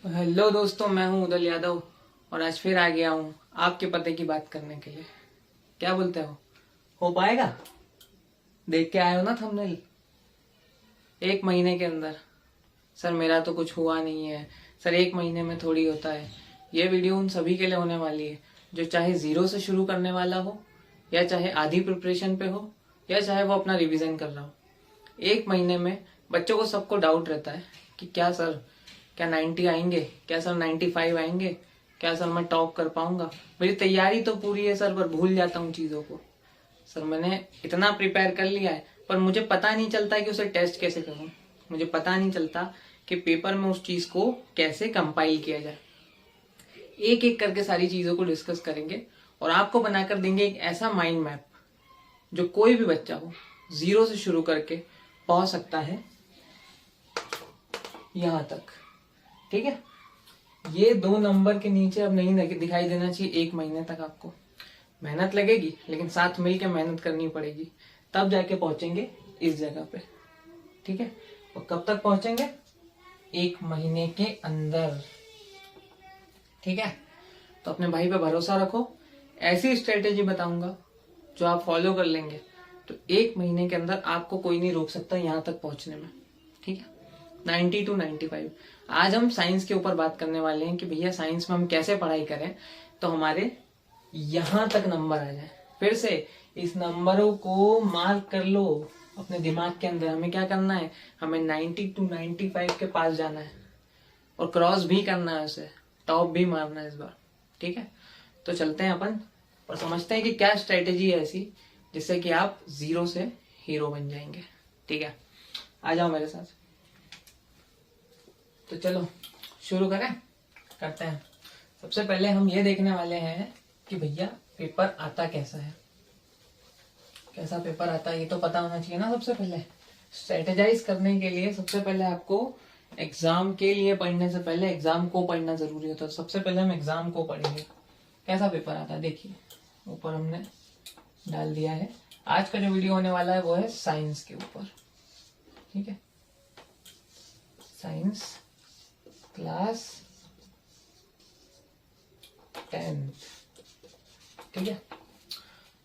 Hello दोस्तों, मैं हूं उदल यादव और आज फिर आ गया हूं आपके पते की बात करने के लिए। क्या बोलते हो पाएगा? देख के आए हो ना थंबनेल। 1 महीने के अंदर। सर मेरा तो कुछ हुआ नहीं है। सर 1 महीने में थोड़ी होता है। ये वीडियो उन सभी के लिए होने वाली है जो चाहे जीरो से शुरू करने वाला हो, या चाहे आधी प्रिपरेशन पे हो, या चाहे वो अपना रिवीजन कर रहा हो। 1 महीने में बच्चों को सबको डाउट रहता है कि क्या सर, क्या 90 आएंगे, क्या सर 95 आएंगे, क्या सर मैं टॉप कर पाऊंगा। मेरी तैयारी तो पूरी है सर, पर भूल जाता हूँ चीजों को। सर मैंने इतना प्रिपेयर कर लिया है, पर मुझे पता नहीं चलता कि उसे टेस्ट कैसे करूं। मुझे पता नहीं चलता कि पेपर में उस चीज को कैसे कंपाइल किया जाए। एक एक करके सारी चीजों को डिस्कस करेंगे और आपको बनाकर देंगे एक ऐसा माइंड मैप जो कोई भी बच्चा हो जीरो से शुरू करके पहुंच सकता है यहां तक। ठीक है, ये 2 नंबर के नीचे अब नहीं दिखाई देना चाहिए। 1 महीने तक आपको मेहनत लगेगी, लेकिन साथ मिलकर मेहनत करनी पड़ेगी, तब जाके पहुंचेंगे इस जगह पे। ठीक है, और कब तक पहुंचेंगे? 1 महीने के अंदर। ठीक है, तो अपने भाई पे भरोसा रखो। ऐसी स्ट्रेटेजी बताऊंगा जो आप फॉलो कर लेंगे तो 1 महीने के अंदर आपको कोई नहीं रोक सकता यहाँ तक पहुंचने में। ठीक है, 90 to 95। आज हम साइंस के ऊपर बात करने वाले हैं कि भैया साइंस में हम कैसे पढ़ाई करें तो हमारे यहां तक नंबर आ जाए। फिर से इस नंबरों को मार्क कर लो अपने दिमाग के अंदर। हमें क्या करना है? हमें 90 to 95 के पास जाना है और क्रॉस भी करना है, उसे टॉप भी मारना है इस बार। ठीक है, तो चलते हैं अपन और समझते हैं कि क्या स्ट्रेटेजी है ऐसी जिससे कि आप जीरो से हीरो बन जाएंगे। ठीक है, आ जाओ मेरे साथ। तो चलो शुरू करते हैं। सबसे पहले हम ये देखने वाले हैं कि भैया पेपर आता कैसा है। कैसा पेपर आता है ये तो पता होना चाहिए ना। सबसे पहले स्ट्रेटेजाइज करने के लिए सबसे पहले आपको एग्जाम के लिए पढ़ने से पहले एग्जाम को पढ़ना जरूरी होता है। सबसे पहले हम एग्जाम को पढ़ेंगे। कैसा पेपर आता है देखिए, ऊपर हमने डाल दिया है। आज का जो वीडियो होने वाला है वो है साइंस के ऊपर। ठीक है, साइंस क्लास 10। ठीक है,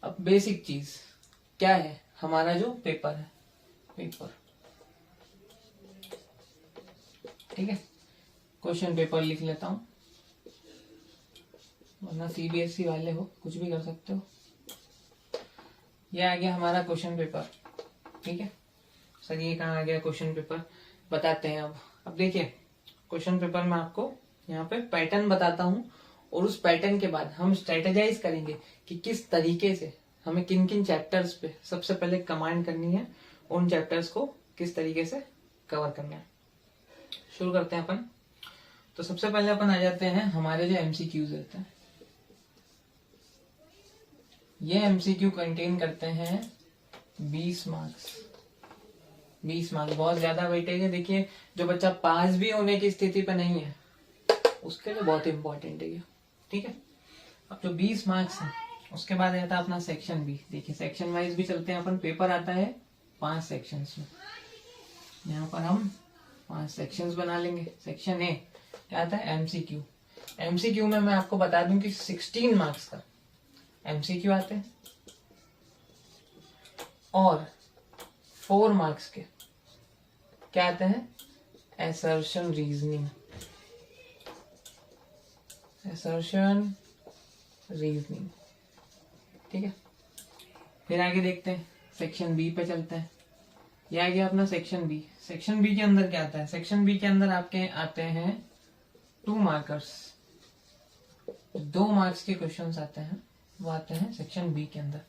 अब बेसिक चीज क्या है? हमारा जो पेपर है, पेपर। ठीक है, क्वेश्चन पेपर लिख लेता हूं, वरना सीबीएसई वाले हो कुछ भी कर सकते हो। ये आ गया हमारा क्वेश्चन पेपर। ठीक है सर, ये कहाँ आ गया क्वेश्चन पेपर? बताते हैं अब देखिए, क्वेश्चन पेपर में आपको यहाँ पे पैटर्न बताता हूँ और उस पैटर्न के बाद हम स्ट्रेटेजाइज करेंगे कि किस तरीके से हमें किन किन चैप्टर्स पे सबसे पहले कमांड करनी है, उन चैप्टर्स को किस तरीके से कवर करना है। शुरू करते हैं अपन। तो सबसे पहले अपन आ जाते हैं हमारे जो एमसीक्यूज रहते हैं। ये एमसीक्यू कंटेन करते हैं 20 मार्क्स। 20 मार्क्स बहुत ज्यादा वेटेज है। देखिए, जो बच्चा पास भी होने की स्थिति पे नहीं है उसके लिए बहुत इंपॉर्टेंट है ये। ठीक है, अब जो 20 मार्क्स है उसके बाद आता है अपना सेक्शन बी। देखिए, सेक्शन वाइज भी चलते हैं अपन। पेपर आता है 5 सेक्शंस में। यहाँ पर हम 5 सेक्शंस बना लेंगे। सेक्शन ए क्या आता है? एमसीक्यू। एमसीक्यू में मैं आपको बता दूं कि 16 मार्क्स का एमसीक्यू आते हैं और 4 मार्क्स के क्या आते हैं? Assertion reasoning. Assertion reasoning. ठीक है, फिर आगे देखते हैं, सेक्शन बी पे चलते हैं। ये आ गया अपना सेक्शन बी। सेक्शन बी के अंदर क्या आता है? सेक्शन बी के अंदर आपके आते हैं 2 मार्कर्स। 2 मार्क्स के क्वेश्चंस आते हैं, वो आते हैं सेक्शन बी के अंदर।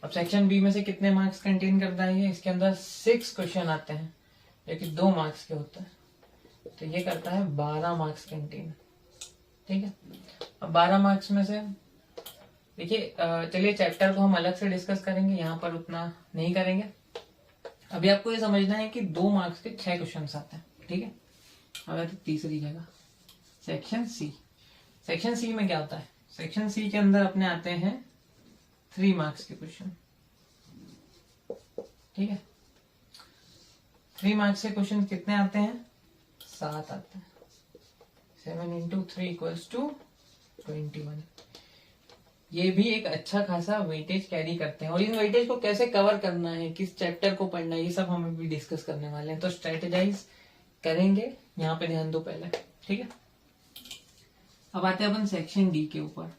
अब सेक्शन बी में से कितने मार्क्स कंटेन करता है ये? इसके अंदर 6 क्वेश्चन आते हैं जो कि 2 मार्क्स के होते हैं, तो ये करता है 12 मार्क्स कंटेन। ठीक है, अब 12 मार्क्स में से देखिए, चलिए चैप्टर को हम अलग से डिस्कस करेंगे, यहाँ पर उतना नहीं करेंगे। अभी आपको ये समझना है कि 2 मार्क्स के 6 क्वेश्चन आते हैं। ठीक है, अब तो तीसरी जगह सेक्शन सी। सेक्शन सी में क्या होता है? सेक्शन सी के अंदर अपने आते हैं 3 मार्क्स के क्वेश्चन। ठीक है, 3 मार्क्स के क्वेश्चन कितने आते हैं? 7 आते हैं। 7 इंटू 3 इक्वल्स टू 21। ये भी एक अच्छा खासा वेटेज कैरी करते हैं, और इन वेटेज को कैसे कवर करना है, किस चैप्टर को पढ़ना है, ये सब हम भी डिस्कस करने वाले हैं। तो स्ट्रेटेजाइज करेंगे, यहाँ पे ध्यान दो पहले, ठीक है। अब आते हैं अपन सेक्शन डी के ऊपर।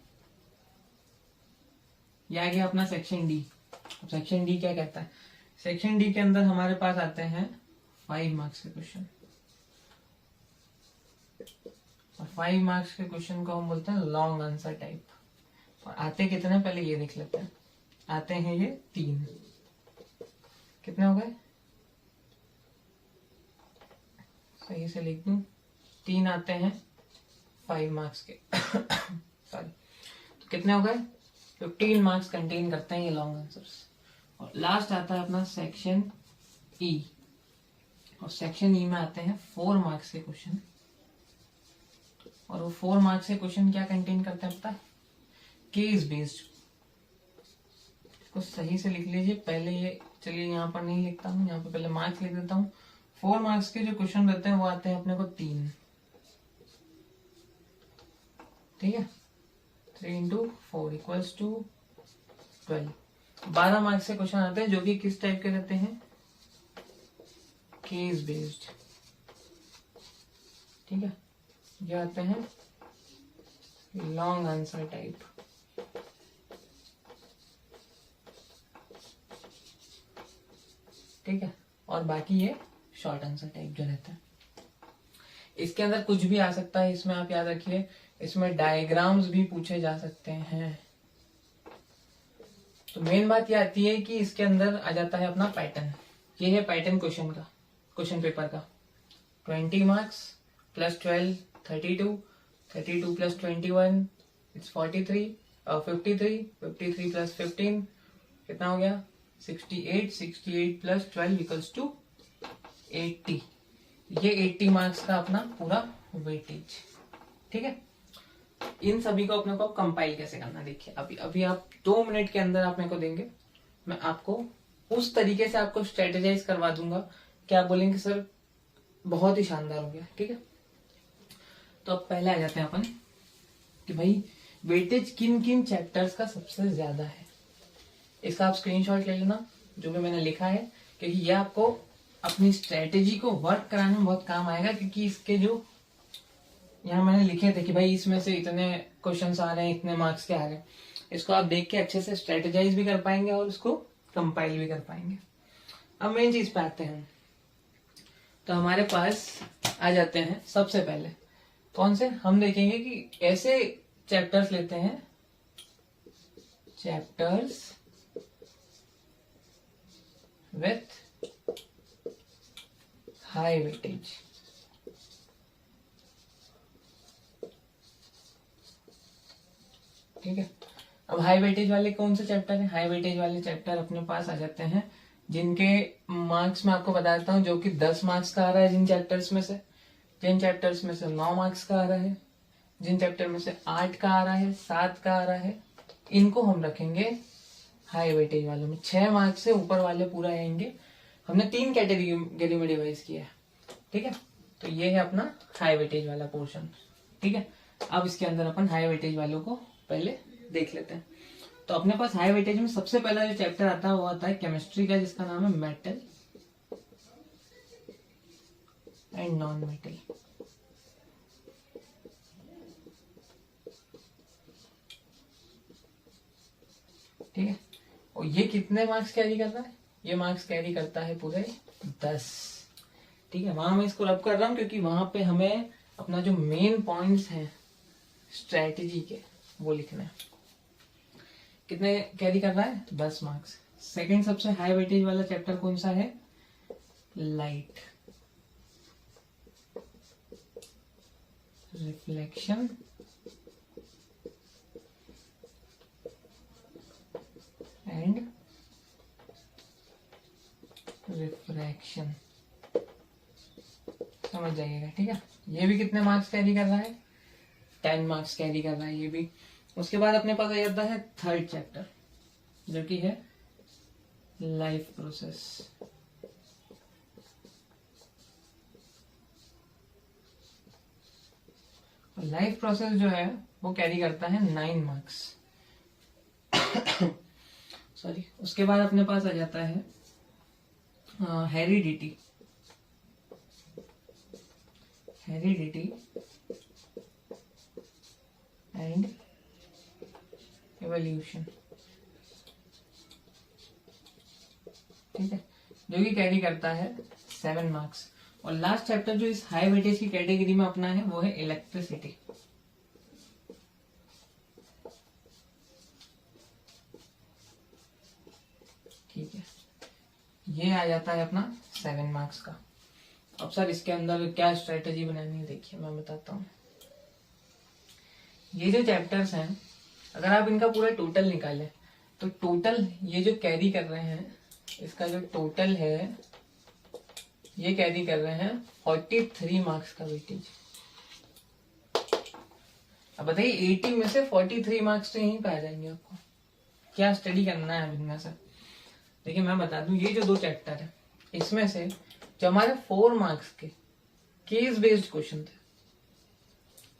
ये आ गया अपना सेक्शन डी। सेक्शन डी क्या कहता है? सेक्शन डी के अंदर हमारे पास आते हैं 5 मार्क्स के क्वेश्चन, और 5 मार्क्स के क्वेश्चन को हम बोलते हैं लॉन्ग आंसर टाइप। और आते कितने पहले ये देख लेते हैं। आते हैं ये 3। कितने हो गए? सही से लिख दूं, 3 आते हैं 5 मार्क्स के सॉरी, तो कितने हो गए? 15 मार्क्स कंटेन करते हैं ये लॉन्ग आंसर्स। और लास्ट आता है अपना सेक्शन ई, और सेक्शन ई में आते हैं 4 मार्क्स के क्वेश्चन। और वो 4 मार्क्स के क्वेश्चन क्या कंटेन करते हैं पता है? Case based. इसको सही से लिख लीजिए पहले। ये चलिए यहाँ पर नहीं लिखता हूँ, यहाँ पे पहले मार्क्स लिख देता हूँ। 4 मार्क्स के जो क्वेश्चन रहते हैं वो आते हैं अपने को 3, ठीक है। 3 इंटू 4 इक्वल्स टू 12। 12 मार्क्स के क्वेश्चन आते हैं जो कि किस टाइप के रहते हैं? केस बेस्ड, ठीक है। ये आते हैं लॉन्ग आंसर टाइप, ठीक है। और बाकी ये शॉर्ट आंसर टाइप जो रहता है। इसके अंदर कुछ भी आ सकता है, इसमें आप याद रखिए, इसमें डायग्राम्स भी पूछे जा सकते हैं। तो मेन बात ये आती है कि इसके अंदर आ जाता है अपना पैटर्न। ये है पैटर्न क्वेश्चन का, क्वेश्चन पेपर का। 20 marks plus 12 32, 32 plus 21 it's 43, 53 plus 15 कितना हो गया? 68, 68 प्लस 12 इक्वल्स टू 80। ये 80 मार्क्स का अपना पूरा वेटेज, ठीक है। इन सभी को अपने को कंपाइल कैसे करना देखिए। अभी आप 2 मिनट के अंदर आप मेरे को देंगे, मैं आपको उस तरीके से आपको स्ट्रेटेजाइज करवा दूंगा कि आप बोलेंगे सर बहुत ही शानदार हो गया, ठीक है। तो अब पहले आ जाते हैं अपन कि भाई वेटेज किन किन चैप्टर्स का सबसे ज्यादा है। इसका आप स्क्रीनशॉट ले लेना जो भी मैंने लिखा है, क्योंकि ये आपको अपनी स्ट्रेटेजी को वर्क कराने में बहुत काम आएगा। क्योंकि इसके जो यहाँ मैंने लिखे थे कि भाई इसमें से इतने क्वेश्चंस आ रहे हैं, इतने मार्क्स के आ रहे हैं, इसको आप देख के अच्छे से स्ट्रेटेजाइज भी कर पाएंगे और इसको कंपाइल भी कर पाएंगे। अब मेन चीज पे आते हैं, तो हमारे पास आ जाते हैं सबसे पहले कौन से? हम देखेंगे कि ऐसे चैप्टर्स लेते हैं, चैप्टर्स विथ हाई वेटेज, ठीक है। अब हाई वेटेज वाले कौन से चैप्टर है? हाई वेटेज वाले चैप्टर अपने पास आ जाते हैं जिनके मार्क्स मैं आपको बता देता हूँ, जो कि 10 मार्क्स का आ रहा है जिन चैप्टर्स में से, जिन चैप्टर्स में से 9 मार्क्स का आ रहा है, जिन चैप्टर में से 8 का आ रहा है, 7 का आ रहा है, इनको हम रखेंगे हाई वेटेज वालों में। 6 मार्क्स से ऊपर वाले पूरा आएंगे। हमने 3 कैटेगरी में डिवाइड किया है, ठीक है। तो ये है अपना हाई वेटेज वाला पोर्शन, ठीक है। अब इसके अंदर अपन हाई वेटेज वालों को पहले देख लेते हैं। तो अपने पास हाई वेटेज में सबसे पहला जो चैप्टर आता है वो आता है केमिस्ट्री का, जिसका नाम है मेटल एंड नॉन मेटल, ठीक है। और ये कितने मार्क्स कैरी कर रहा है? ये मार्क्स कैरी करता है पूरे 10, ठीक है। वहां मैं इसको रब कर रहा हूं क्योंकि वहां पे हमें अपना जो मेन पॉइंट्स हैं स्ट्रेटेजी के वो लिखना है। कितने कैरी कर रहा है? 10 मार्क्स। सेकंड सबसे हाई वेटेज वाला चैप्टर कौन सा है? लाइट, रिफ्लेक्शन एंड रिफ्रैक्शन, समझ जाइएगा, ठीक है। ये भी कितने मार्क्स कैरी कर रहा है? 10 मार्क्स कैरी कर रहा है ये भी। उसके बाद अपने पास आ जाता है थर्ड चैप्टर जो कि है लाइफ प्रोसेस, लाइफ प्रोसेस जो है वो कैरी करता है 9 मार्क्स। सॉरी। उसके बाद अपने पास आ जाता है हेरिडिटी। हेरिडिटी एंड एवोल्यूशन, ठीक है, जो कि कैरी करता है 7 मार्क्स। और लास्ट चैप्टर जो इस हाई वेटेज की कैटेगरी में अपना है वो है इलेक्ट्रिसिटी। ठीक है, ये आ जाता है अपना 7 मार्क्स का। अब सर इसके अंदर क्या स्ट्रेटेजी बनानी है, देखिए मैं बताता हूँ। ये जो चैप्टर्स हैं, अगर आप इनका पूरा टोटल निकालें तो टोटल ये जो कैरी कर रहे हैं, इसका जो टोटल है ये कैरी कर रहे हैं 43 मार्क्स का वेटेज। अब बताइए 80 में से 43 मार्क्स तो यहीं पे आ जाएंगे आपको। क्या स्टडी करना है इनमें से? देखिए मैं बता दूं, ये जो 2 चैप्टर है इसमें से जो हमारे 4 मार्क्स के केस बेस्ड क्वेश्चन थे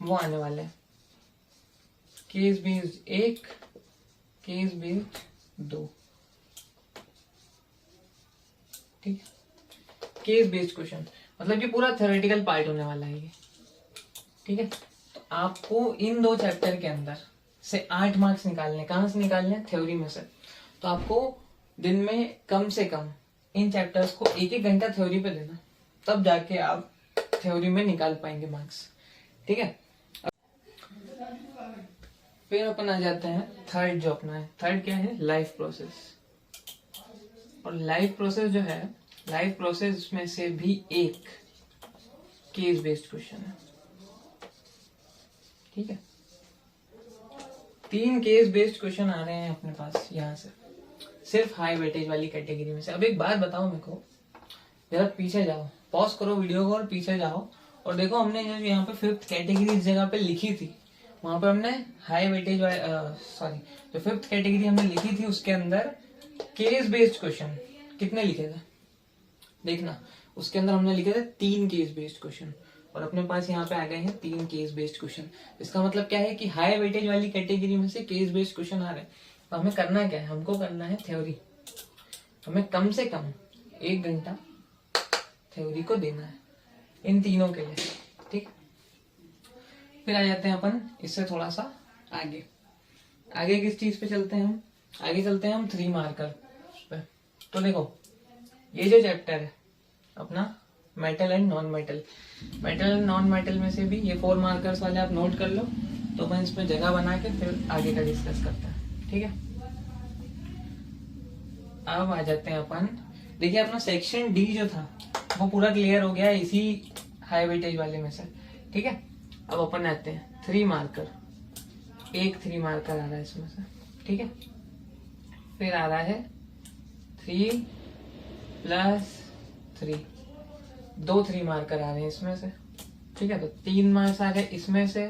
वो आने वाले हैं। केस बेस्ड 1, केस बेस्ड 2, ठीक है। केस बेस्ड क्वेश्चन मतलब कि पूरा थ्योरेटिकल पार्ट होने वाला है ये, ठीक है। तो आपको इन 2 चैप्टर के अंदर से 8 मार्क्स निकालने। कहां से निकालने? थ्योरी में से। तो आपको दिन में कम से कम इन चैप्टर्स को 1-1 घंटा थ्योरी पे देना, तब जाके आप थ्योरी में निकाल पाएंगे मार्क्स, ठीक है। फिर अपन आ जाते हैं थर्ड जो अपना है। थर्ड क्या है? Life process. और लाइफ प्रोसेस जो है, लाइफ प्रोसेस में से भी एक केस बेस्ड क्वेश्चन है, ठीक है। 3 केस बेस्ड क्वेश्चन आ रहे हैं अपने पास यहाँ से, सिर्फ हाई वेटेज वाली कैटेगरी में से। अब एक बात बताओ मेरे को, जरा पीछे जाओ, पॉज करो वीडियो को और पीछे जाओ और देखो हमने जो यहाँ पे 5th कैटेगरी इस जगह पे लिखी थी, वहां पे हमने हाई वेटेज सॉरी जो 5th कैटेगरी हमने लिखी थी उसके अंदर केस बेस्ड क्वेश्चन कितने लिखे थे? देखना, उसके अंदर हमने लिखे थे 3 केस बेस्ड क्वेश्चन और अपने पास यहाँ पे आ गए हैं 3 केस बेस्ड क्वेश्चन। इसका मतलब क्या है कि हाई वेटेज वाली कैटेगरी में से केस बेस्ड क्वेश्चन आ रहे हैं। तो हमें करना क्या है? हमको करना है थ्योरी। हमें कम से कम 1 घंटा थ्योरी को देना है इन तीनों के लिए, ठीक। फिर आ जाते हैं अपन इससे थोड़ा सा आगे। आगे किस चीज पे चलते हैं हम? आगे चलते हैं हम 3 मार्कर पे। तो देखो ये जो चैप्टर है अपना metal and non metal, metal and non metal में से भी ये 4 मार्कर्स वाले आप नोट कर लो। तो अपन इसमें जगह बना के फिर आगे का डिस्कस करते हैं, ठीक है। अब आ जाते हैं अपन, देखिए अपना सेक्शन डी जो था वो पूरा क्लियर हो गया इसी हाई वेटेज वाले में से, ठीक है। अब अपन आते हैं 3 मार्कर। एक 3 मार्कर आ रहा है इसमें से, ठीक है। फिर आ रहा है 3 + 3, 2 3 मार्कर आ रहे हैं इसमें से, ठीक है। तो 3 मार्क्स आ गए इसमें से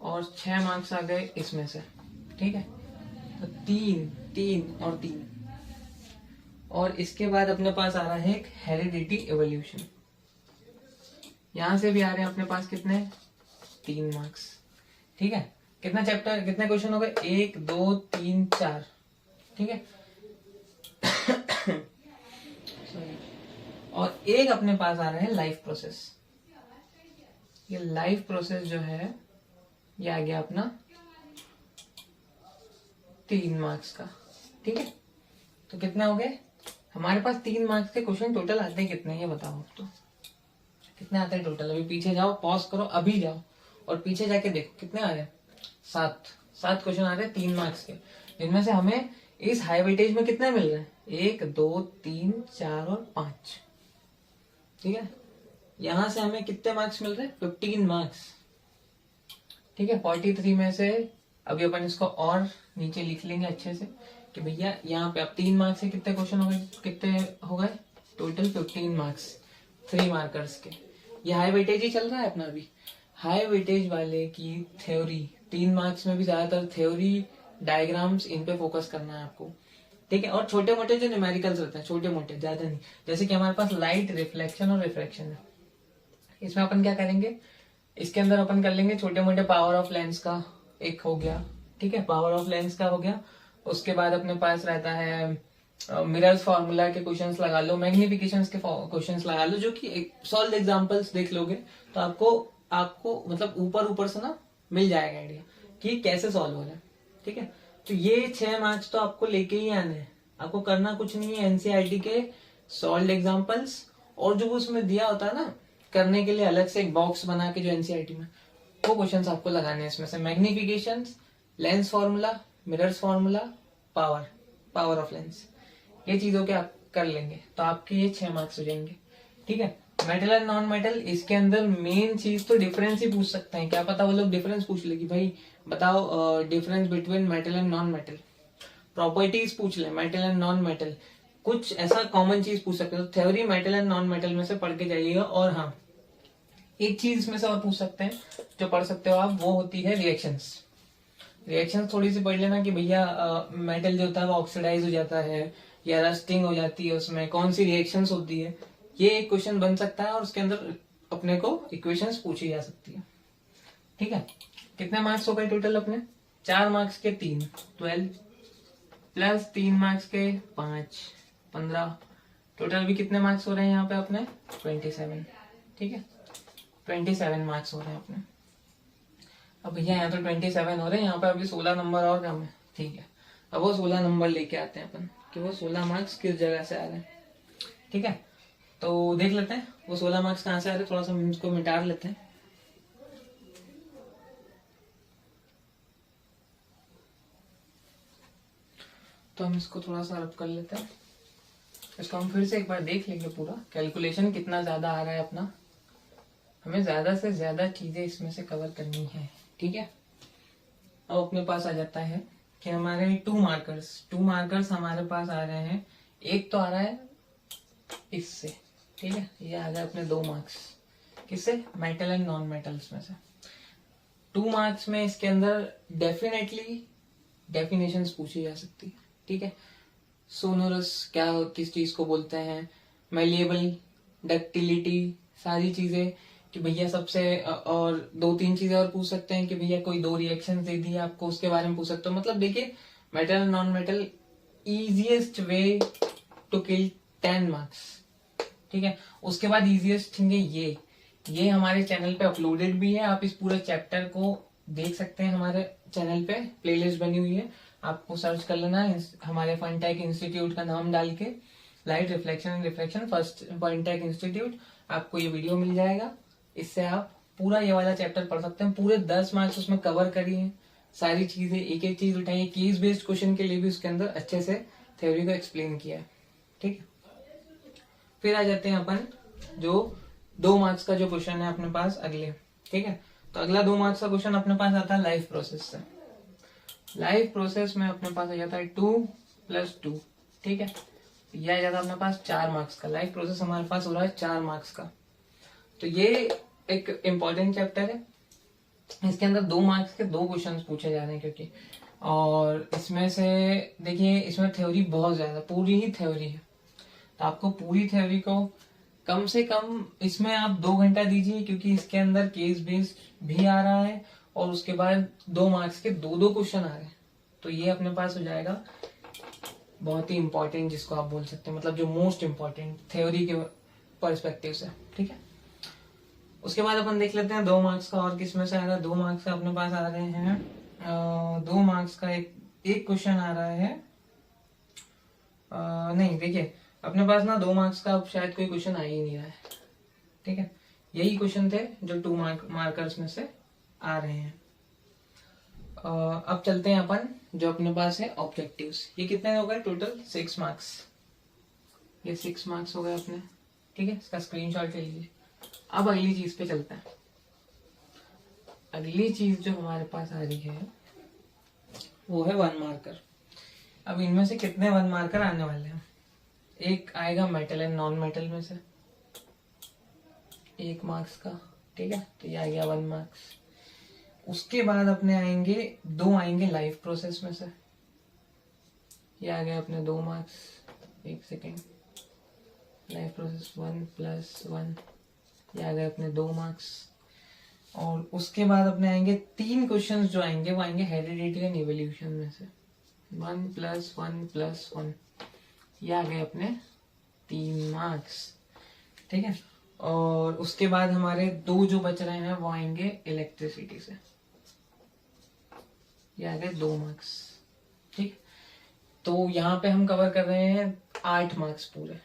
और 6 मार्क्स आ गए इसमें से, ठीक है। तो 3 3 और 3। और इसके बाद अपने पास आ रहा है एक हेरिडिटी एवोल्यूशन। यहां से भी आ रहे हैं अपने पास कितने? 3 मार्क्स, ठीक है। कितना चैप्टर, कितने क्वेश्चन हो गए? 1 2 3 4, ठीक है। और एक अपने पास आ रहा है लाइफ प्रोसेस। ये लाइफ प्रोसेस जो है ये आ गया अपना 3 मार्क्स का, ठीक है। तो कितना हो गए हमारे पास? 3 मार्क्स के क्वेश्चन टोटल आते हैं कितने, ये बताओ आप तो। कितने आते हैं टोटल? अभी पीछे जाओ, पॉज करो, अभी जाओ और पीछे जाके देखो कितने आ रहे हैं। 7 क्वेश्चन आ रहे हैं 3 मार्क्स के, जिनमें से हमें इस हाई वेटेज में कितने मिल रहे हैं? 1 2 3 4 और 5, ठीक है। यहां से हमें कितने मार्क्स मिल रहे हैं? 15 मार्क्स, ठीक है। 43 में से अभी अपन इसको और नीचे लिख लेंगे अच्छे से कि भैया यहाँ पे अब 3 मार्क्स से कितने क्वेश्चन हो गए? कितने हो गए टोटल? 15 मार्क्स 3 मार्कर्स के। ये हाई वेटेज ही चल रहा है अपना अभी। हाई वेटेज वाले की थ्योरी 3 मार्क्स में भी ज्यादातर थ्योरी, डायग्राम्स, इन पे फोकस करना है आपको, ठीक है। और छोटे मोटे जो न्यूमेरिकल्स होते हैं, छोटे मोटे, ज्यादा नहीं। जैसे कि हमारे पास लाइट, रिफ्लेक्शन और रिफ्रैक्शन है, इसमें अपन क्या करेंगे? इसके अंदर अपन कर लेंगे छोटे मोटे पावर ऑफ लेंस का एक हो गया, ठीक है, पावर ऑफ लेंस का हो गया। उसके बाद अपने पास रहता है मिरर्स फार्मूला के क्वेश्चंस लगा लो, मैग्निफिकेशंस के क्वेश्चंस लगा लो, जो कि सॉल्व एग्जांपल्स देख लोगे तो आपको आपको मतलब ऊपर ऊपर से ना मिल जाएगा आइडिया कि कैसे सॉल्व हो रहा है, ठीक है। तो ये 6 मार्क्स तो आपको लेके ही आने हैं, आपको करना कुछ नहीं है। एनसीईआरटी के सॉल्व एग्जांपल्स और जो उसमें दिया होता है ना करने के लिए अलग से एक बॉक्स बना के जो एनसीईआरटी में, वो क्वेश्चंस आपको लगाने हैं इसमें से। Magnifications, lens formula, mirrors formula, power of lens, ये चीजों के आप कर लेंगे तो आपके ये 6 मार्क्स हो जाएंगे, ठीक है। मेटल एंड नॉन मेटल, इसके अंदर मेन चीज तो डिफरेंस ही पूछ सकते हैं, क्या पता वो लोग डिफरेंस पूछ लेगी भाई बताओ difference between metal and non metal. Properties पूछ ले मेटल एंड नॉन मेटल, कुछ ऐसा कॉमन चीज पूछ सकते हो। तो theory metal and non metal में से पढ़ के जाइएगा। और हाँ, एक चीज इसमें से और पूछ सकते हैं जो पढ़ सकते हो आप, वो होती है रिएक्शंस। रिएक्शंस थोड़ी सी पढ़ लेना कि भैया मेटल जो होता है वो ऑक्सीडाइज हो जाता है या रस्टिंग हो जाती है, उसमें कौन सी रिएक्शंस होती है, ये एक क्वेश्चन बन सकता है और उसके अंदर अपने को इक्वेशंस पूछी जा सकती है, ठीक है। कितने मार्क्स हो गए टोटल अपने? 4 मार्क्स के 3, 12 प्लस 3 मार्क्स के 5, 15, टोटल भी कितने मार्क्स हो रहे हैं यहाँ पे अपने? 27, ठीक है। 27 मार्क्स हो रहे हैं अपने। अब भैया यहाँ तो 27 हो रहे हैं, यहाँ पे अभी 16 नंबर और कम है, ठीक है। अब वो 16 नंबर लेके आते हैं अपन कि वो 16 मार्क्स किस जगह से आ रहे हैं, ठीक है। तो देख लेते हैं वो 16 मार्क्स कहाँ से आ रहे हैं, थोड़ा सा इसको मिटा लेते हैं। तो हम इसको थोड़ा सा रब कर लेते हैं, इसको हम फिर से एक बार देख लेंगे पूरा कैलकुलेशन कितना ज्यादा आ रहा है अपना। हमें ज्यादा से ज्यादा चीजें इसमें से कवर करनी है, ठीक है। अब अपने पास आ जाता है कि हमारे 2 मार्कर्स हमारे पास आ रहे हैं। एक तो आ रहा है इससे, ठीक है, ये आ गया अपने 2 मार्क्स किससे? मेटल एंड नॉन मेटल्स में से। 2 मार्क्स में इसके अंदर डेफिनेटली डेफिनेशंस पूछी जा सकती है, ठीक है। सोनोरस क्या किस चीज को बोलते हैं, मेलिएबल, डक्टिलिटी, सारी चीजें कि भैया सबसे और 2-3 चीजें और पूछ सकते हैं कि भैया कोई 2 रिएक्शन दे दी आपको उसके बारे में पूछ सकते हो। मतलब देखिए metal non metal easiest way to kill 10 marks, ठीक है। उसके बाद इजिएस्ट थिंग है ये हमारे चैनल पे अपलोडेड भी है, आप इस पूरे चैप्टर को देख सकते हैं। हमारे चैनल पे प्लेलिस्ट बनी हुई है, आपको सर्च कर लेना है हमारे फनटेक इंस्टीट्यूट का नाम डाल के, light reflection and refraction first फनटेक इंस्टीट्यूट, आपको ये वीडियो मिल जाएगा। इससे आप पूरा ये वाला चैप्टर पढ़ सकते हैं, पूरे 10 मार्क्स उसमें कवर करी है, सारी चीजें एक एक चीज उठाई है। केस बेस्ड क्वेश्चन के लिए भी उसके अंदर अच्छे से थ्योरी को एक्सप्लेन किया है, ठीक है। फिर आ जाते हैं अपन जो 2 मार्क्स का जो क्वेश्चन है अपने पास अगले, ठीक है। तो अगला 2 मार्क्स का क्वेश्चन अपने पास आता है लाइफ प्रोसेस से। लाइफ प्रोसेस में अपने पास आ जाता है 2 + 2, ठीक है। यह आ जाता है अपने पास 4 मार्क्स का। लाइफ प्रोसेस हमारे पास हो रहा है 4 मार्क्स का। तो ये एक इम्पोर्टेंट चैप्टर है, इसके अंदर 2 मार्क्स के 2 क्वेश्चन पूछे जा रहे हैं क्योंकि, और इसमें से देखिए इसमें थ्योरी बहुत ज्यादा, पूरी ही थ्योरी है। तो आपको पूरी थ्योरी को कम से कम इसमें आप 2 घंटा दीजिए, क्योंकि इसके अंदर केस बेस्ड भी आ रहा है और उसके बाद 2 मार्क्स के 2 क्वेश्चन आ रहे हैं। तो ये अपने पास हो जाएगा बहुत ही इंपॉर्टेंट, जिसको आप बोल सकते हैं मतलब जो मोस्ट इम्पोर्टेंट थ्योरी के पर्सपेक्टिव से, ठीक है। उसके बाद अपन देख लेते हैं 2 मार्क्स का और किसमें से आ रहा है। 2 मार्क्स का अपने पास आ रहे हैं 2 मार्क्स का एक क्वेश्चन आ रहा है। नहीं देखिए अपने पास ना 2 मार्क्स का अब शायद कोई क्वेश्चन आ ही नहीं रहा है, ठीक है। यही क्वेश्चन थे जो 2 मार्कर्स में से आ रहे हैं। अब चलते हैं अपन जो अपने पास है ऑब्जेक्टिव्स। ये कितने हो गए टोटल? 6 मार्क्स। ये 6 मार्क्स हो गए अपने, ठीक है। इसका स्क्रीनशॉट ले लीजिए। अब अगली चीज पे चलते हैं। अगली चीज जो हमारे पास आ रही है वो है 1 मार्कर। अब इनमें से कितने 1 मार्कर आने वाले हैं? एक आएगा मेटल एंड नॉन मेटल में से 1 मार्क्स का, ठीक है। तो ये आ गया 1 मार्क्स। उसके बाद अपने आएंगे 2 आएंगे लाइफ प्रोसेस में से, ये आ गया अपने 2 मार्क्स। एक सेकेंड, लाइफ प्रोसेस 1 + 1, ये आ गए अपने 2 मार्क्स। और उसके बाद अपने आएंगे 3 क्वेश्चंस जो आएंगे वो आएंगे हेरिडिटी एंड इवोल्यूशन में से। 1+1+1 ये आ गए अपने 3 मार्क्स, ठीक है। और उसके बाद हमारे 2 जो बच रहे हैं वो आएंगे इलेक्ट्रिसिटी से, ये आ गए 2 मार्क्स, ठीक। तो यहाँ पे हम कवर कर रहे हैं 8 मार्क्स पूरे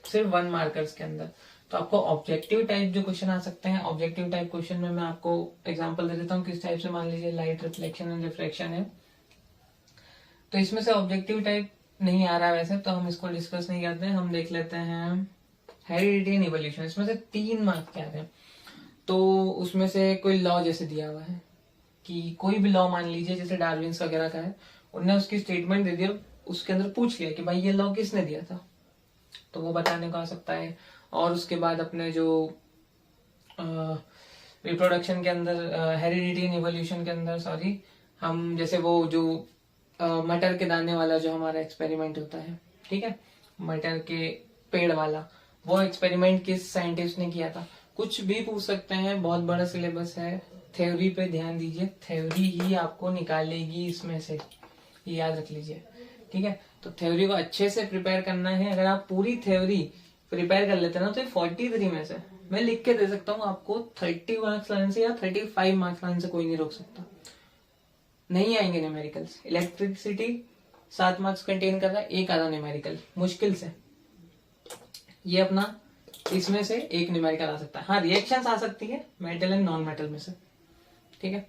सिर्फ 1 मार्कर्स के अंदर। तो आपको ऑब्जेक्टिव टाइप जो क्वेश्चन आ सकते हैं, ऑब्जेक्टिव टाइप क्वेश्चन में मैं आपको एग्जांपल दे देता हूँ किस टाइप से। मान लीजिए लाइट रिफ्लेक्शन एंड रिफ्रैक्शन है, तो इसमें से ऑब्जेक्टिव टाइप नहीं आ रहा वैसे, तो हम इसको डिस्कस नहीं करते हैं। हम देख लेते हैं हेरिडिटी एंड इवोल्यूशन। इसमें से 3 मार्क्स क्या है, तो उसमें से कोई लॉ जैसे दिया हुआ है कि कोई भी लॉ मान लीजिए जैसे डार्विन्स वगैरह का है, उन्होंने उसकी स्टेटमेंट दे दिया, उसके अंदर पूछ लिया कि भाई ये लॉ किसने दिया था, तो वो बताने को आ सकता है। और उसके बाद अपने जो रिप्रोडक्शन के अंदर, हेरिडिटी एंड इवोल्यूशन के अंदर सॉरी, हम जैसे वो जो मटर के दाने वाला जो हमारा एक्सपेरिमेंट होता है, ठीक है, मटर के पेड़ वाला, वो एक्सपेरिमेंट किस साइंटिस्ट ने किया था, कुछ भी पूछ सकते हैं। बहुत बड़ा सिलेबस है, थ्योरी पे ध्यान दीजिए, थ्योरी ही आपको निकालेगी इसमें से, ये याद रख लीजिए, ठीक है। तो थ्योरी को अच्छे से प्रिपेयर करना है। अगर आप पूरी थ्योरी प्रिपेयर कर लेते हैं ना, तो 43 में से मैं लिख के दे सकता हूँ आपको 30 मार्क्स लाने से या 35 मार्क्स लाने से कोई नहीं रोक सकता। नहीं आएंगे न्यूमेरिकल्स। इलेक्ट्रिसिटी 7 मार्क्स कंटेन कर रहा है, एक आधा न्यूमेरिकल मुश्किल से, ये अपना इसमें से एक न्यूमेरिकल आ सकता है। हाँ, रिएक्शंस आ सकती है मेटल एंड नॉन मेटल में से, ठीक है।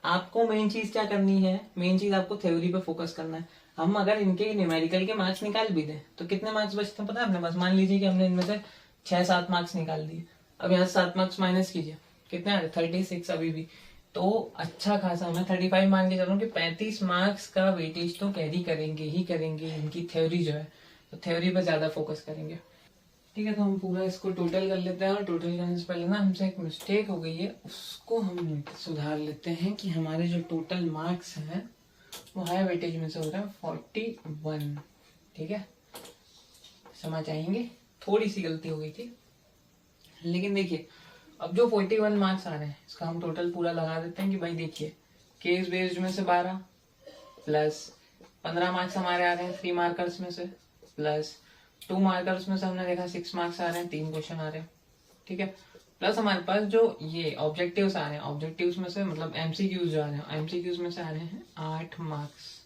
आपको मेन चीज क्या करनी है, मेन चीज आपको थ्योरी पे फोकस करना है। हम अगर इनके न्यूमेरिकल के मार्क्स निकाल भी दें तो कितने मार्क्स बचते हैं पता है अपने पास। मान लीजिए कि हमने इनमें से 6-7 मार्क्स निकाल दिए, अब यहाँ 7 मार्क्स माइनस कीजिए, कितने आ रहे, 36 अभी भी। तो अच्छा खासा, मैं 35 मान के चल रहा हूँ कि 35 मार्क्स का वेटेज तो कैरी करेंगे ही करेंगे इनकी थ्योरी जो है, तो थ्योरी पे ज्यादा फोकस करेंगे, ठीक है। तो हम पूरा इसको टोटल कर लेते हैं, और टोटल करने से पहले ना हमसे एक मिस्टेक हो गई है, उसको हम सुधार लेते हैं कि हमारे जो टोटल मार्क्स हैं वो हाई वेटेज में से हो रहा है 41, ठीक है। समझ आएंगे, थोड़ी सी गलती हो गई थी, लेकिन देखिए अब जो 41 मार्क्स आ रहे हैं इसका हम टोटल पूरा लगा देते हैं कि भाई देखिए केस बेस्ड में से 12 प्लस 15 मार्क्स हमारे आ रहे हैं 3 मार्कर्स में से, प्लस 2 मार्कर्स में से हमने देखा 6 मार्क्स आ रहे हैं, 3 क्वेश्चन आ रहे हैं, ठीक है। प्लस हमारे पास जो ये ऑब्जेक्टिव्स आ रहे हैं, ऑब्जेक्टिव्स में से मतलब एमसीक्यूज जो आ रहे हैं, एमसीक्यूज में से आ रहे हैं 8 मार्क्स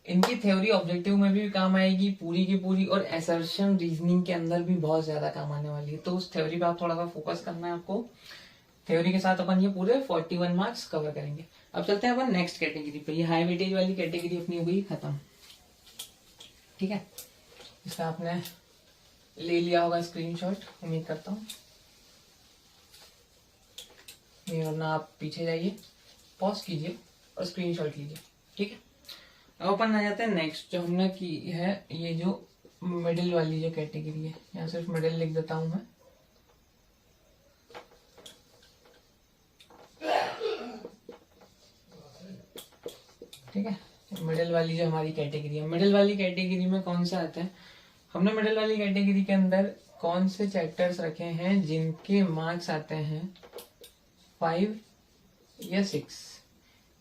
इनकी थ्योरी ऑब्जेक्टिव में भी काम आएगी पूरी की पूरी, और असर्शन रीजनिंग के अंदर भी बहुत ज्यादा काम आने वाली है। तो उस थ्योरी पे आप थोड़ा सा फोकस करना है आपको। थ्योरी के साथ अपन ये पूरे 41 मार्क्स कवर करेंगे। अब चलते हैं अपन नेक्स्ट कैटेगरी पे। ये हाई वेटेज वाली कैटेगरी अपनी हो गई खत्म, ठीक है। इसका आपने ले लिया होगा स्क्रीनशॉट, उम्मीद करता हूँ। नहीं वरना आप पीछे जाइए, पॉज कीजिए और स्क्रीनशॉट लीजिए, ठीक है। अब अपन आ जाते हैं नेक्स्ट जो हमने की है, ये जो मिडिल वाली जो कैटेगरी है, यहाँ सिर्फ मिडिल लिख देता हूं मैं, ठीक है। मिडिल वाली जो हमारी कैटेगरी है, मिडिल वाली कैटेगरी में कौन सा आता है, हमने मिडिल वाली कैटेगरी के अंदर कौन से चैप्टर्स रखे हैं जिनके मार्क्स आते हैं 5 या 6,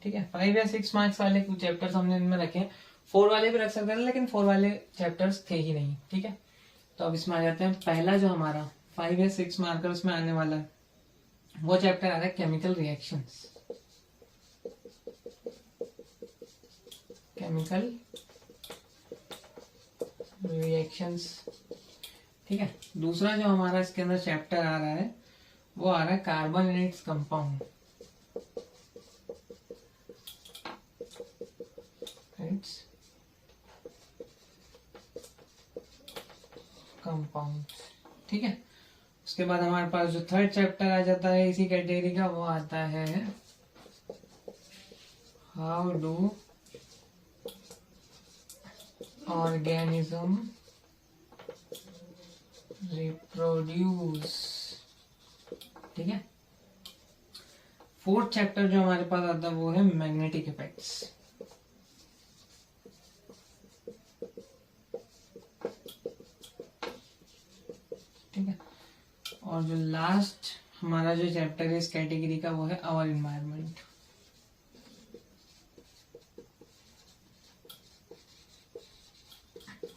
ठीक है। 5 या 6 मार्क्स वाले कुछ चैप्टर्स हमने इनमें रखे हैं। 4 वाले भी रख सकते थे लेकिन 4 वाले चैप्टर्स थे ही नहीं, ठीक है। तो अब इसमें आ जाते हैं। पहला जो हमारा 5 या 6 मार्कर्स में आने वाला है वो चैप्टर आ रहा है केमिकल रिएक्शंस, केमिकल रिएक्शंस, ठीक है। दूसरा जो हमारा इसके अंदर चैप्टर आ रहा है वो आ रहा है carbon and its compound, compound, ठीक है। उसके बाद हमारे पास जो थर्ड चैप्टर आ जाता है इसी कैटेगरी का, वो आता है हाउ डू ऑर्गेनिज्म रिप्रोड्यूस, ठीक है। फोर्थ चैप्टर जो हमारे पास आता है वो है मैग्नेटिक इफेक्ट्स, ठीक है। और जो लास्ट हमारा जो चैप्टर है इस कैटेगरी का वो है आवर एनवायरनमेंट।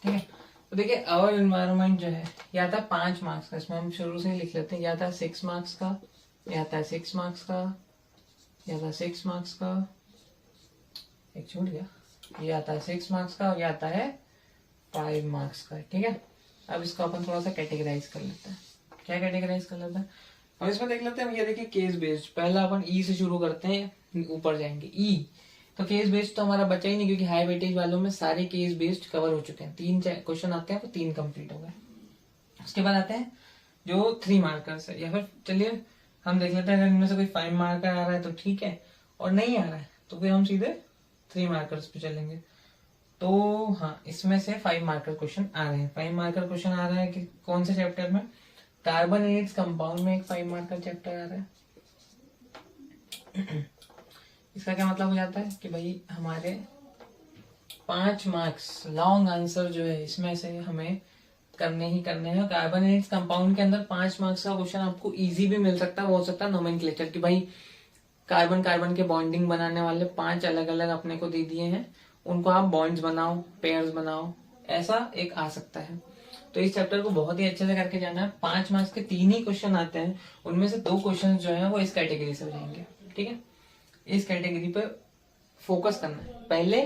ठीक है, तो देखिए आवर एनवायरनमेंट जो है या था 5 मार्क्स का, इसमें हम शुरू से ही लिख लेते हैं, या था 6 मार्क्स का, या था 6 मार्क्स का, या था 6 मार्क्स का, एक छूट गया, ये आता है 6 मार्क्स का और ये आता है 5 मार्क्स का। ठीक है, अब इसको अपन थोड़ा सा कैटेगराइज कर लेते हैं। क्या कैटेगराइज कर लेते हैं, और इसमें देख लेते हैं, ये देखिए केस बेस्ड, पहला अपन ई से शुरू करते हैं, ऊपर जाएंगे ई। तो केस बेस्ड तो हमारा बचा ही नहीं, क्योंकि हाई वेटेज वालों में सारे केस बेस्ड कवर हो चुके हैं। 3 क्वेश्चन आते हैं, तो 3 कंप्लीट हो गए। उसके बाद आते हैं जो 3 मार्कर्स है, या फिर चलिए हम देख लेते हैं, अगर इनमें से कोई 5 मार्कर आ रहा है तो ठीक है, और नहीं आ रहा है तो फिर हम सीधे 3 मार्कर्स पे चलेंगे। तो हाँ, इसमें से 5 मार्कर क्वेश्चन आ रहे हैं। 5 मार्कर क्वेश्चन आ रहा है कि कौन से चैप्टर में, कार्बन एंड इट्स कंपाउंड में एक 5 मार्कर चैप्टर आ रहा है। इसका क्या मतलब हो जाता है कि भाई हमारे 5 मार्क्स लॉन्ग आंसर जो है इसमें से हमें करने ही करने हैं। कार्बन एंड इट्स कंपाउंड के अंदर 5 मार्क्स का क्वेश्चन आपको इजी भी मिल सकता है, वो हो सकता है नोमेनक्लेचर की, भाई कार्बन कार्बन के बॉन्डिंग बनाने वाले 5 अलग अलग अपने को दे दिए हैं, उनको आप बॉन्ड्स बनाओ, पेयर्स बनाओ, ऐसा एक आ सकता है। तो इस चैप्टर को बहुत ही अच्छे से करके जाना है। 5 मार्क्स के 3 ही क्वेश्चन आते हैं, उनमें से 2 क्वेश्चन जो है वो इस कैटेगरी से हो जाएंगे। ठीक है, इस कैटेगरी पे फोकस करना है। पहले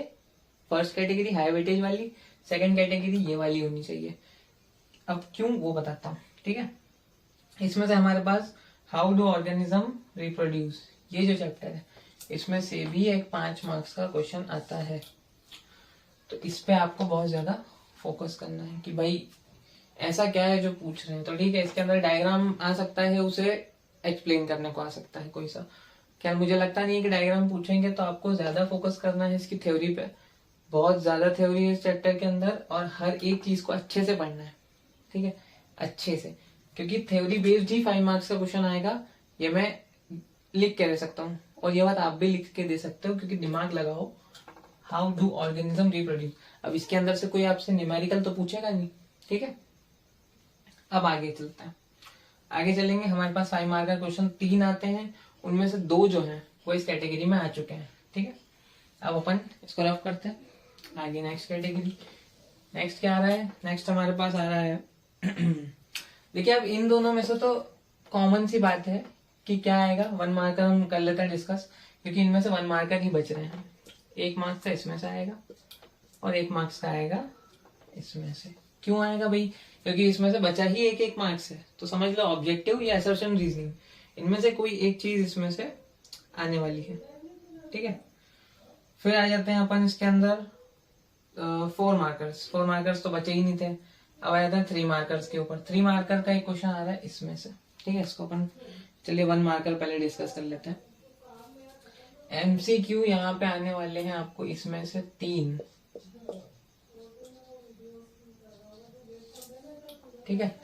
फर्स्ट कैटेगरी हाई वेटेज वाली, सेकंड कैटेगरी ये वाली होनी चाहिए। अब क्यों वो बताता हूँ। ठीक है, इसमें से हमारे पास हाउ डू ऑर्गेनिज्म रिप्रोड्यूस, ये जो चैप्टर है इसमें से भी एक 5 मार्क्स का क्वेश्चन आता है। तो इस पे आपको बहुत ज्यादा फोकस करना है कि भाई ऐसा क्या है जो पूछ रहे हैं। तो ठीक है, इसके अंदर डायग्राम आ सकता है, उसे एक्सप्लेन करने को आ सकता है कोई सा। क्या मुझे लगता नहीं है कि डायग्राम पूछेंगे, तो आपको ज्यादा फोकस करना है इसकी थ्योरी पे। बहुत ज्यादा थ्योरी है इस चैप्टर के अंदर, और हर एक चीज को अच्छे से पढ़ना है। ठीक है, अच्छे से, क्योंकि थ्योरी बेस्ड ही 5 मार्क्स का क्वेश्चन आएगा, ये मैं लिख के दे सकता हूँ, और ये बात आप भी लिख के दे सकते हो, क्योंकि दिमाग लगाओ। हाउ डू ऑर्गेनिज्म रिप्रोड्यूस, अब इसके अंदर से कोई आपसे न्यूमेरिकल तो पूछेगा नहीं। ठीक है, अब आगे चलते हैं। आगे चलेंगे, हमारे पास 5 मार्क का क्वेश्चन 3 आते हैं, उनमें से 2 जो हैं वो इस कैटेगरी में आ चुके हैं। ठीक है, अब अपन इसको रफ करते हैं। आगे नेक्स्ट कैटेगरी, नेक्स्ट क्या आ रहा है, नेक्स्ट हमारे पास आ रहा है देखिए अब इन दोनों में से तो कॉमन सी बात है कि क्या आएगा, 1 मार्कर हम कर लेते हैं डिस्कस, क्योंकि इनमें से 1 मार्कर ही बच रहे हैं। 1 मार्क्स का इसमें से आएगा और 1 मार्क्स का आएगा इसमें से। क्यों आएगा भाई, क्योंकि इसमें से बचा ही 1 मार्क्स है। तो समझ लो ऑब्जेक्टिव या असर्शन रीजनिंग, इनमें से कोई एक चीज इसमें से आने वाली है। ठीक है, फिर आ जाते हैं अपन इसके अंदर 4 मार्कर्स। 4 मार्कर्स तो बचे ही नहीं थे। अब आ जाते हैं 3 मार्कर्स के ऊपर। 3 मार्कर का एक क्वेश्चन आ रहा है इसमें से। ठीक है, इसको अपन चलिए 1 मार्कर पहले डिस्कस कर लेते हैं। MCQ यहाँ पे आने वाले हैं आपको इसमें से 3। ठीक है,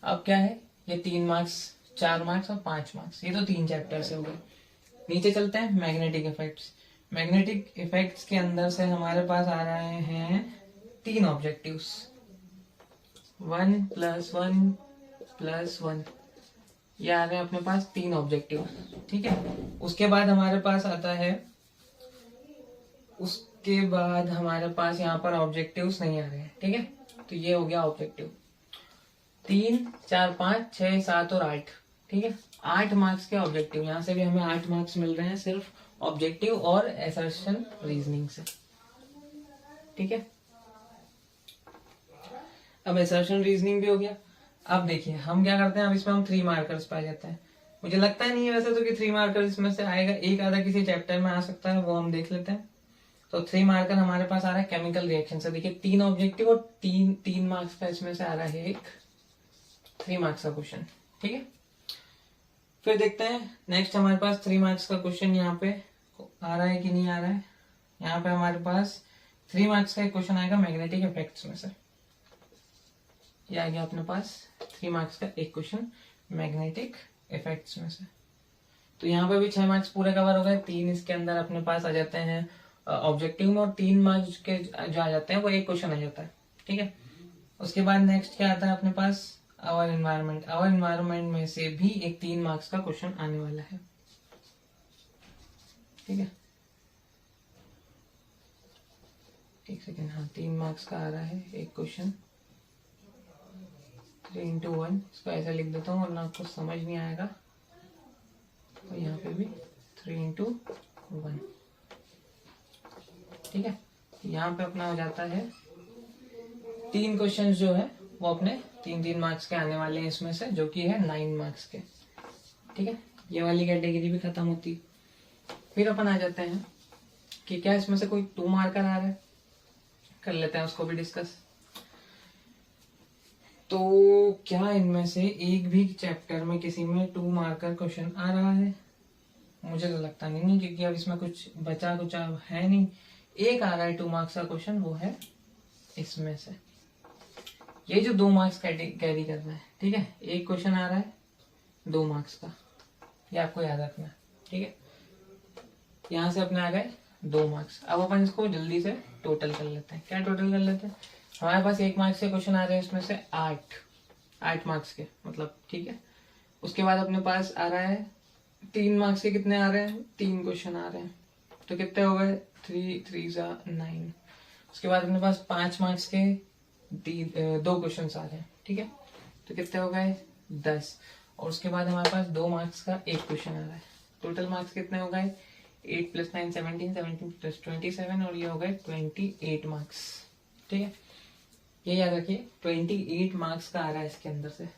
अब क्या है, ये 3 मार्क्स, 4 मार्क्स और 5 मार्क्स, ये तो 3 चैप्टर से हो गए। नीचे चलते हैं, मैग्नेटिक इफेक्ट्स। मैग्नेटिक इफेक्ट्स के अंदर से हमारे पास आ रहे हैं 3 ऑब्जेक्टिव्स, 1 + 1 + 1, ये आ रहे हैं अपने पास 3 ऑब्जेक्टिव। ठीक है, उसके बाद हमारे पास आता है, उसके बाद हमारे पास यहाँ पर ऑब्जेक्टिव्स नहीं आ रहे हैं। ठीक है, तो ये हो गया ऑब्जेक्टिव 3, 4, 5, 6, 7 और 8। ठीक है, 8 मार्क्स के ऑब्जेक्टिव, यहाँ से भी हमें 8 मार्क्स मिल रहे हैं सिर्फ ऑब्जेक्टिव और असर्शन रीजनिंग से। ठीक है, अब असर्शन रीजनिंग भी हो गया। अब देखिए हम क्या करते हैं, अब इसमें हम 3 मार्कर्स पाए जाते हैं। मुझे लगता नहीं है वैसे तो कि 3 मार्कर इसमें से आएगा, एक आधा किसी चैप्टर में आ सकता है, वो हम देख लेते हैं। तो 3 मार्कर हमारे पास आ रहा है केमिकल रिएक्शन से। देखिए 3 ऑब्जेक्टिव और 3 मार्क्स का इसमें से आ रहा है एक 3 मार्क्स का क्वेश्चन। ठीक है, फिर देखते हैं नेक्स्ट हमारे पास 3 मार्क्स का क्वेश्चन यहाँ पे आ रहा है कि नहीं आ रहा है। यहाँ पे हमारे पास 3 मार्क्स का एक क्वेश्चन आएगा मैग्नेटिक इफेक्ट्स में से। ये आ गया अपने पास 3 मार्क्स का एक क्वेश्चन मैग्नेटिक इफेक्ट्स में से। तो यहाँ पे भी 6 मार्क्स पूरे कवर हो गए। 3 इसके अंदर अपने पास आ जाते हैं ऑब्जेक्टिव में, और 3 मार्क्स के जो आ जाते हैं वो एक क्वेश्चन आ जाता है। ठीक है, उसके बाद नेक्स्ट क्या आता है अपने पास, आवर एनवायरनमेंट में से भी एक 3 मार्क्स का क्वेश्चन आने वाला है। ठीक है, एक सेकेंड, हाँ 3 मार्क्स का आ रहा है एक क्वेश्चन, 3x1। इसको ऐसा लिख देता हूँ वरना आपको समझ नहीं आएगा। तो यहाँ पे भी 3x1। ठीक है, यहाँ पे अपना हो जाता है 3 क्वेश्चन जो है वो अपने 3-3 मार्क्स के आने वाले हैं इसमें से, जो कि है 9 मार्क्स के। ठीक है, ये वाली कैटेगरी भी खत्म होती है। फिर अपन आ जाते हैं कि क्या इसमें से कोई 2 मार्कर आ रहा है, कर लेते हैं उसको भी डिस्कस। तो क्या इनमें से एक भी चैप्टर में किसी में 2 मार्कर क्वेश्चन आ रहा है? मुझे तो लगता नहीं, क्योंकि अब इसमें कुछ बचा कुछ है नहीं। एक आ रहा है 2 मार्क्स का क्वेश्चन, वो है इसमें से ये जो 2 मार्क्स कैरी कर रहा है। ठीक है, एक क्वेश्चन आ रहा है 2 मार्क्स का, ये आपको याद रखना है। ठीक है, यहां से अपने आ गए 2 मार्क्स। अब अपन इसको जल्दी से टोटल कर लेते हैं। क्या टोटल कर लेते हैं? हमारे पास 1 मार्क्स के क्वेश्चन आ रहे हैं इसमें से 8 मार्क्स के मतलब। ठीक है, उसके बाद अपने पास आ रहा है 3 मार्क्स के कितने आ रहे हैं? 3 क्वेश्चन आ रहे हैं, तो कितने हो गए? 3 3 9। उसके बाद अपने पास 5 मार्क्स के 2 क्वेश्चन आ रहे हैं। ठीक है, तो कितने हो गए? 10। और उसके बाद हमारे पास 2 मार्क्स का 1 क्वेश्चन आ रहा है। टोटल मार्क्स कितने हो गए? 8 + 9 17, 17 + 27, और ये हो गए 28 मार्क्स। ठीक है, ये याद रखिए 28 मार्क्स का आ रहा है इसके अंदर से,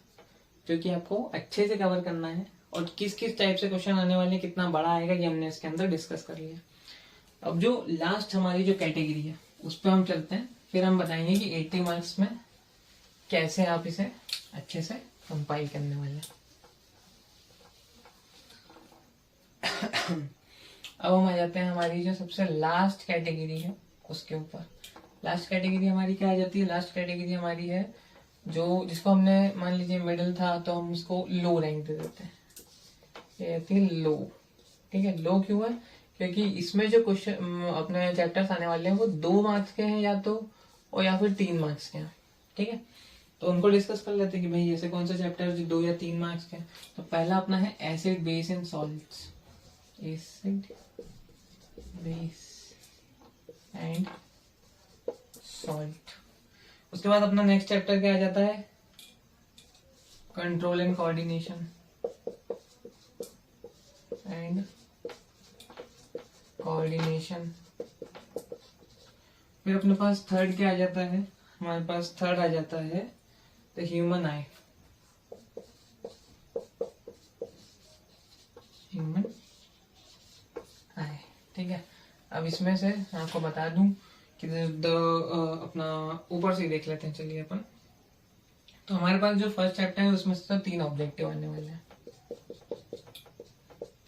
जो कि आपको अच्छे से कवर करना है। और किस किस टाइप से क्वेश्चन आने वाले, कितना बड़ा आएगा, ये हमने इसके अंदर डिस्कस कर लिया। अब जो लास्ट हमारी जो कैटेगरी है उस पर हम चलते हैं, फिर हम बताएंगे कि 80 मार्क्स में कैसे आप इसे अच्छे से कंपाइल करने वाले हैं। अब हम आ जाते हैं हमारी जो सबसे लास्ट कैटेगरी है उसके ऊपर। लास्ट कैटेगरी हमारी क्या आ जाती है? लास्ट कैटेगरी हमारी है जो जिसको हमने मान लीजिए मिडिल था तो हम उसको लो रैंक दे देते हैं, ये आती है लो। ठीक है, लो क्यों है? क्योंकि इसमें जो क्वेश्चन अपने चैप्टर्स आने वाले हैं वो 2 मार्क्स के हैं या तो, और या फिर 3 मार्क्स के हैं। ठीक है, तो उनको डिस्कस कर लेते हैं कि भाई ऐसे कौन सा चैप्टर जो 2 या 3 मार्क्स के हैं। तो पहला अपना है acid base and salts, acid base and salt. उसके बाद अपना नेक्स्ट चैप्टर क्या आ जाता है? Control and coordination and coordination. फिर अपने पास थर्ड क्या आ जाता है? हमारे पास थर्ड आ जाता है द ह्यूमन आई, ह्यूमन आई। ठीक है, अब इसमें से आपको बता दूं कि अपना ऊपर से देख लेते हैं। चलिए अपन, तो हमारे पास जो फर्स्ट चैप्टर है उसमें से 3 ऑब्जेक्टिव आने वाले हैं।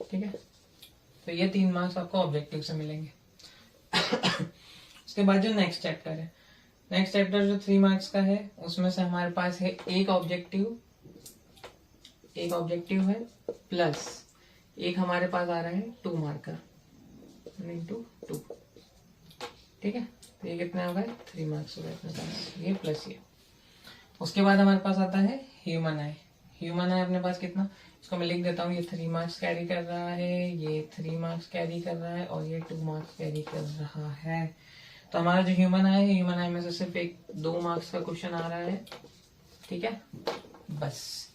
ठीक है, तो ये 3 मार्क्स आपको ऑब्जेक्टिव से मिलेंगे। उसके बाद जो नेक्स्ट चैप्टर है, नेक्स्ट चैप्टर जो 3 मार्क्स का है उसमें से हमारे पास है एक ऑब्जेक्टिव है, प्लस एक हमारे पास आ रहा है 2 मार्कर 1x2। ठीक है, तो ये कितने हो गए? 3 मार्क्स हो गए अपने पास, ये प्लस ये। उसके बाद हमारे पास आता है ह्यूमन आई। ह्यूमन आई अपने पास कितना, इसको मैं लिख देता हूँ, ये 3 मार्क्स कैरी कर रहा है, ये 3 मार्क्स कैरी कर रहा है, और ये 2 मार्क्स कैरी कर रहा है। तो हमारा जो ह्यूमन आई है, ह्यूमन आई में से सिर्फ एक 2 मार्क्स का क्वेश्चन आ रहा है। ठीक है, बस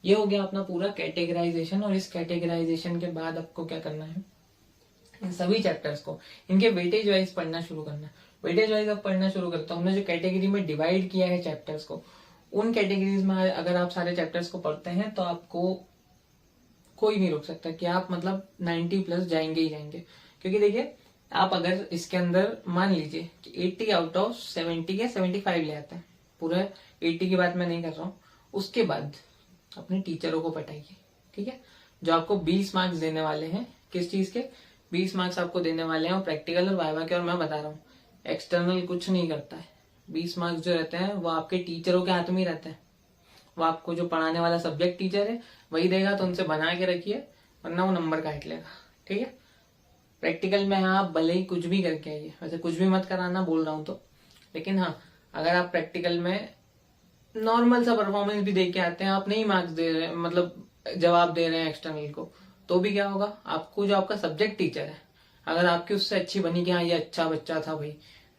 ये हो गया अपना पूरा कैटेगराइजेशन। और इस कैटेगराइजेशन के बाद आपको क्या करना है? इन सभी चैप्टर्स को इनके वेटेज वाइज पढ़ना शुरू करना है। वेटेज वाइज आप पढ़ना शुरू करता हूँ। हमने जो कैटेगरी में डिवाइड किया है चैप्टर्स को, उन कैटेगरीज में अगर आप सारे चैप्टर्स को पढ़ते हैं तो आपको कोई नहीं रोक सकता कि आप मतलब 90+ जाएंगे ही जाएंगे। क्योंकि देखिए, आप अगर इसके अंदर मान लीजिए कि 80 आउट ऑफ 70 या 75 ले आते हैं, पूरा 80 की बात मैं नहीं कर रहा हूँ, उसके बाद अपने टीचरों को पटाइए। ठीक है, जो आपको 20 मार्क्स देने वाले हैं, किस चीज के? 20 मार्क्स आपको देने वाले हैं, और प्रैक्टिकल और वाइवा के। और मैं बता रहा हूँ, एक्सटर्नल कुछ नहीं करता है। 20 मार्क्स जो रहते हैं वो आपके टीचरों के हाथ में ही रहते हैं। वो आपको जो पढ़ाने वाला सब्जेक्ट टीचर है वही देगा, तो उनसे बना के रखिए, वरना वो नंबर काट लेगा। ठीक है, प्रैक्टिकल में आप भले ही कुछ भी करके आइए, वैसे कुछ भी मत कराना बोल रहा हूँ तो, लेकिन हाँ, अगर आप प्रैक्टिकल में नॉर्मल सा परफॉर्मेंस भी दे के आते हैं, आप नहीं मार्क्स दे रहे हैं, मतलब जवाब दे रहे हैं एक्सटर्नल को, तो भी क्या होगा, आपको जो आपका सब्जेक्ट टीचर है, अगर आपकी उससे अच्छी बनी कि हाँ ये अच्छा बच्चा था भाई,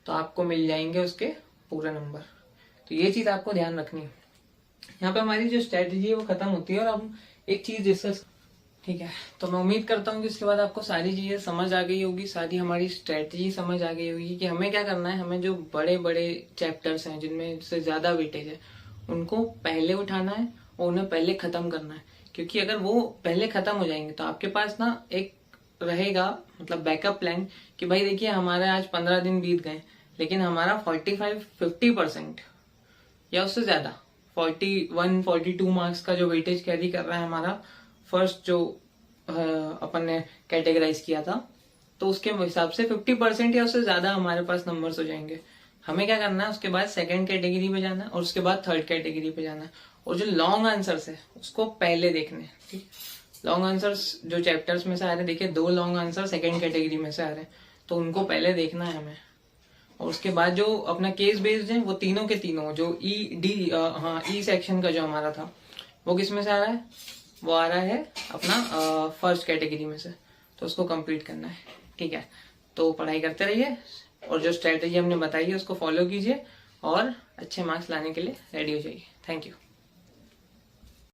तो आपको मिल जाएंगे उसके पूरे नंबर। तो ये चीज आपको ध्यान रखनी है। यहाँ पे हमारी जो स्ट्रेटेजी है वो खत्म होती है और हम एक चीज डिस्कस, ठीक है। तो मैं उम्मीद करता हूँ कि इसके बाद आपको सारी चीजें समझ आ गई होगी, सारी हमारी स्ट्रेटेजी समझ आ गई होगी कि हमें क्या करना है। हमें जो बड़े बड़े चैप्टर्स हैं जिनमें से ज्यादा वेटेज है, उनको पहले उठाना है और उन्हें पहले खत्म करना है। क्योंकि अगर वो पहले खत्म हो जाएंगे तो आपके पास ना एक रहेगा, मतलब बैकअप प्लान, कि भाई देखिए हमारे आज 15 दिन बीत गए, लेकिन हमारा 45-50% या उससे ज्यादा 41-42 मार्क्स का जो वेटेज कैरी कर रहा है हमारा फर्स्ट जो अपन ने कैटेगराइज किया था, तो उसके हिसाब से 50% या उससे ज्यादा हमारे पास नंबर्स हो जाएंगे। हमें क्या करना है, उसके बाद सेकंड कैटेगरी पे जाना है और उसके बाद थर्ड कैटेगरी पे जाना है। और जो लॉन्ग आंसर्स है उसको पहले देखने हैं, ठीक। लॉन्ग आंसर्स जो चैप्टर्स में से आ रहे हैं, देखिए 2 लॉन्ग आंसर सेकंड कैटेगरी में से आ रहे हैं, तो उनको पहले देखना है हमें। और उसके बाद जो अपना केस बेस्ड है वो तीनों के तीनों, जो ई सेक्शन का जो हमारा था वो किस में से आ रहा है, वो आ रहा है अपना फर्स्ट कैटेगरी में से, तो उसको कंप्लीट करना है, ठीक है। तो पढ़ाई करते रहिए और जो स्ट्रेटेजी हमने बताई है उसको फॉलो कीजिए और अच्छे मार्क्स लाने के लिए रेडी हो जाइए। Thank you.